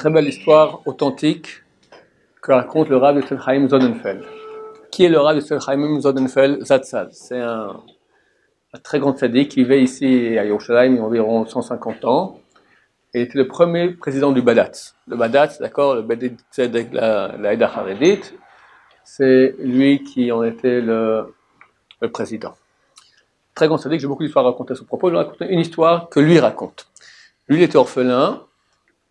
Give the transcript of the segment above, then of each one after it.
très belle histoire authentique que raconte le Rav Yitzhak Chaim Sonnenfeld. Qui est le Rav Yitzhak Chaim Sonnenfeld Zatzal? C'est un très grand tzaddik qui vit ici à Yerushalayim il y a environ 150 ans. Il était le premier président du Badatz. Le Badatz, d'accord, le Badatz de la Eda Haredit, c'est lui qui en était le président. Très grand tzaddik, j'ai beaucoup d'histoires à raconter à ce propos. Je vais raconter une histoire que lui raconte. Lui, il était orphelin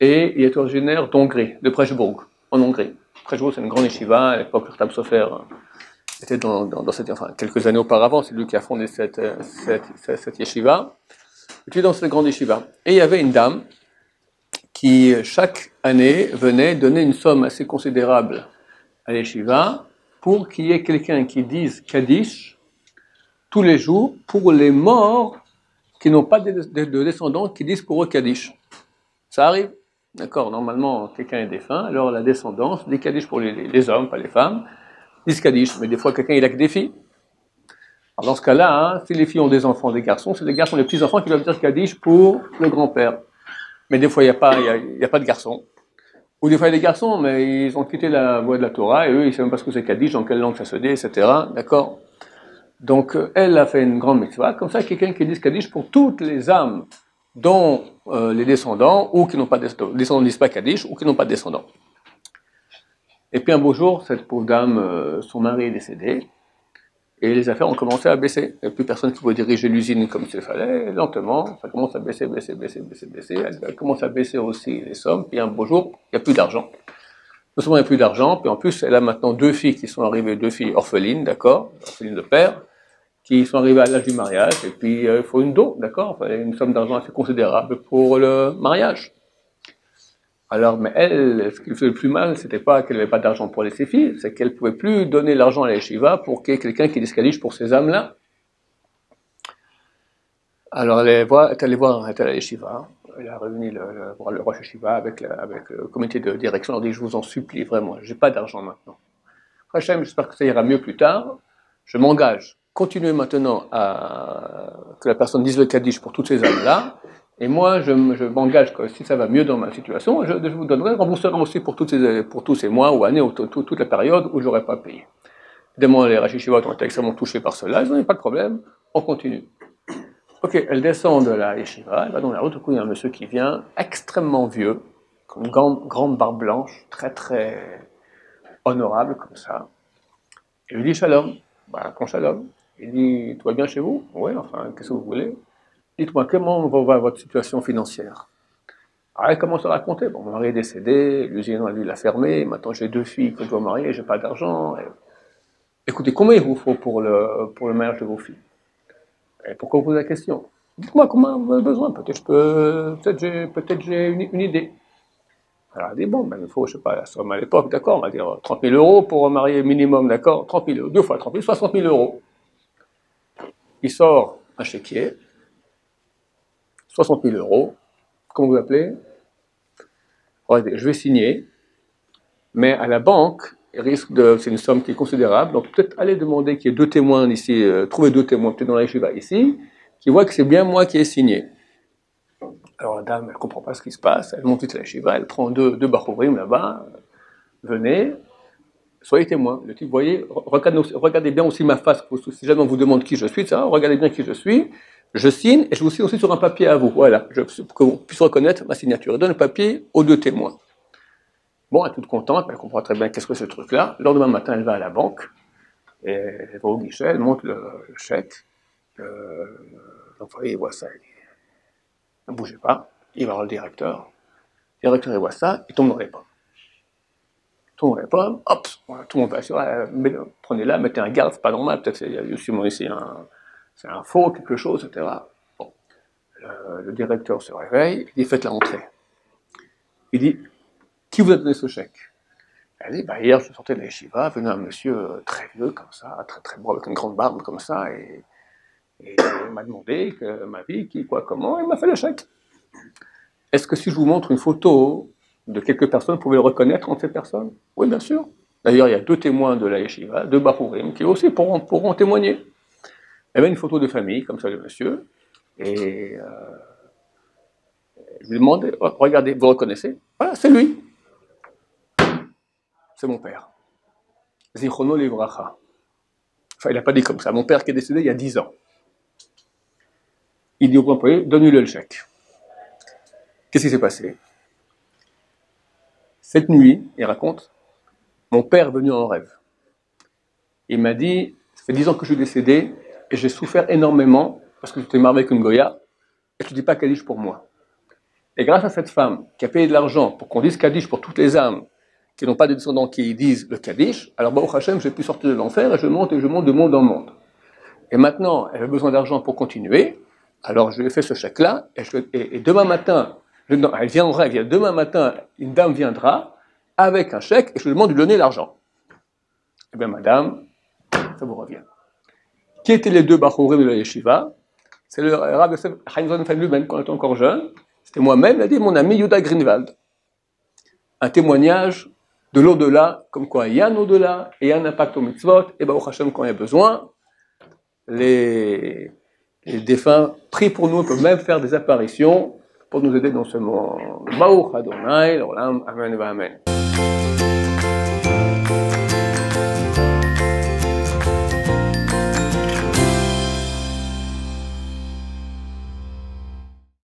et il est originaire d'Hongrie, de Pressburg, en Hongrie. Pressburg, c'est une grande yeshiva, à l'époque, le Tab Sofer était dans cette, enfin, quelques années auparavant, c'est lui qui a fondé cette yeshiva. Il était dans cette grande yeshiva. Et il y avait une dame qui, chaque année, venait donner une somme assez considérable à l'yeshiva pour qu'il y ait quelqu'un qui dise Kaddish tous les jours pour les morts qui n'ont pas de descendants qui disent pour eux Kaddish. Ça arrive, d'accord, normalement quelqu'un est défunt, alors la descendance dit Kaddish pour les hommes, pas les femmes, disent Kaddish, mais des fois quelqu'un il a que des filles. Alors dans ce cas-là, si les filles ont des enfants, des garçons, c'est les garçons, les petits-enfants qui doivent dire Kaddish pour le grand-père. Mais des fois il n'y a pas de garçons. Ou des fois il y a des garçons, mais ils ont quitté la voie de la Torah, et eux ils ne savent même pas ce que c'est Kaddish, dans quelle langue ça se dit, etc. D'accord. Donc, elle a fait une grande mitzvah, comme ça, quelqu'un qui dit Kaddish pour toutes les âmes dont les descendants, ou qui n'ont pas de descendants, ne disent pas Kaddish, ou qui n'ont pas de descendants. Et puis un beau jour, cette pauvre dame, son mari est décédé, et les affaires ont commencé à baisser. Il n'y a plus personne qui pouvait diriger l'usine comme il fallait, lentement, ça commence à baisser. Elle commence à baisser aussi les sommes, puis un beau jour, il n'y a plus d'argent. Non seulement il n'y a plus d'argent, puis en plus, elle a maintenant 2 filles qui sont arrivées, 2 filles orphelines, d'accord, orphelines de père, qui sont arrivées à l'âge du mariage, et puis il faut une dot, d'accord, il fallait une somme d'argent assez considérable pour le mariage. Alors, mais elle, ce qui lui fait le plus mal, c'était pas qu'elle n'avait pas d'argent pour laisser ses filles, c'est qu'elle pouvait plus donner l'argent à la yeshiva pour qu'il y ait quelqu'un qui dise Kaddish pour ces âmes-là. Alors, elle est allée voir à la yeshiva, elle a réuni le Rosh Yeshiva avec le comité de direction, elle leur dit, je vous en supplie, vraiment, j'ai pas d'argent maintenant. Hachem, j'espère que ça ira mieux plus tard, je m'engage. Continuez maintenant à que la personne dise le Kaddish pour toutes ces âmes-là, et moi je m'engage que si ça va mieux dans ma situation, je vous donnerai, rembourserai aussi pour tous ces mois ou années, ou toute la période où j'aurais pas payé. Évidemment, les Rosh Yeshiva ont été extrêmement touchés par cela, ils n'ont pas de problème, on continue. Ok, elle descend de la yeshiva, elle va dans la route, du coup il y a un monsieur qui vient, extrêmement vieux, comme une grande barbe blanche, très très honorable comme ça, et lui dit Shalom. Quand Shalom. Il dit, tout va bien chez vous? Oui, enfin, qu'est-ce que vous voulez? Dites-moi, comment va votre situation financière? Alors, elle commence à raconter, bon, mon mari est décédé, l'usine, lui, l'a fermé, maintenant j'ai 2 filles que je dois marier, j'ai pas d'argent. Écoutez, combien il vous faut pour le mariage de vos filles? Et pourquoi vous posez la question? Dites-moi, comment vous avez besoin? Peut-être j'ai une idée. Alors, elle dit, bon, ben, il faut, je sais pas, la somme à l'époque, d'accord, on va dire 30 000 euros pour marier minimum, d'accord, 30 000 euros, 2 fois 30 000, 60 000 euros. Il sort un chéquier, 60 000 euros, comment vous appelez? Regardez, je vais signer, mais à la banque, c'est une somme qui est considérable, donc peut-être aller demander qu'il y ait 2 témoins ici, trouver 2 témoins peut-être dans la yeshiva ici, qui voient que c'est bien moi qui ai signé. Alors la dame, elle ne comprend pas ce qui se passe, elle monte vite à la yeshiva, elle prend 2 bachouvrim là-bas, venez, soyez témoins. Le type, voyez, regardez bien aussi ma face, si jamais on vous demande qui je suis, ça, regardez bien qui je signe, et je vous signe aussi sur un papier à vous, voilà, pour que vous puissiez reconnaître ma signature. Et donne le papier aux 2 témoins. Bon, elle est toute contente, elle comprend très bien qu'est-ce que c'est ce truc-là. Le lendemain matin, elle va à la banque, et elle va au guichet, elle monte le chèque, l'employé voit ça, il dit, ne bougez pas, il va voir le directeur, il voit ça, il tombe dans les pommes. Hop, tout le monde va sur prenez-la, mettez un garde, c'est pas normal, peut-être il y a sûrement ici c'est un faux, quelque chose, etc. Bon. Le directeur se réveille, il dit faites-la entrer. Il dit qui vous a donné ce chèque? Elle dit hier je sortais de la yeshiva, venait un monsieur très vieux comme ça, très très beau, avec une grande barbe comme ça, et il m'a demandé que ma vie, qui, quoi, comment, il m'a fait le chèque. Est-ce que si je vous montre une photo de quelques personnes, vous pouvez le reconnaître entre ces personnes? Oui, bien sûr. D'ailleurs, il y a 2 témoins de la yeshiva, 2 bachurim, qui aussi pourront témoigner. Il y avait une photo de famille, comme ça, le monsieur, et je lui demandais, regardez, vous reconnaissez? Voilà, c'est lui. C'est mon père. Zichrono livracha. Enfin, il n'a pas dit comme ça. Mon père qui est décédé il y a 10 ans. Il dit au employé, donne-lui le chèque. Qu'est-ce qui s'est passé? Cette nuit, il raconte, mon père est venu en rêve. Il m'a dit, ça fait 10 ans que je suis décédé et j'ai souffert énormément parce que j'étais marié avec une Goya et tu ne dis pas Kaddish pour moi. Et grâce à cette femme qui a payé de l'argent pour qu'on dise Kaddish pour toutes les âmes qui n'ont pas de descendants qui disent le Kaddish, alors Baruch Hashem, j'ai pu sortir de l'enfer et je monte de monde en monde. Et maintenant, elle a besoin d'argent pour continuer, alors je lui ai fait ce chèque-là et demain matin, elle vient en rêve, demain matin, une dame viendra avec un chèque et je lui demande de lui donner l'argent. Eh bien madame, ça vous revient. Qui étaient les deux Bachurim de la Yeshiva? C'est le Rav Chaim Sonnenfeld lui-même, quand il était encore jeune. C'était moi-même, il a dit mon ami Yuda Greenwald. Un témoignage de l'au-delà, comme quoi il y a un au-delà, et il y a un impact au mitzvot, et Baruch Hashem, quand il y a besoin, les défunts prient pour nous, peuvent même faire des apparitions pour nous aider dans ce monde. Baruch Adonai, l'olam, amen, amen.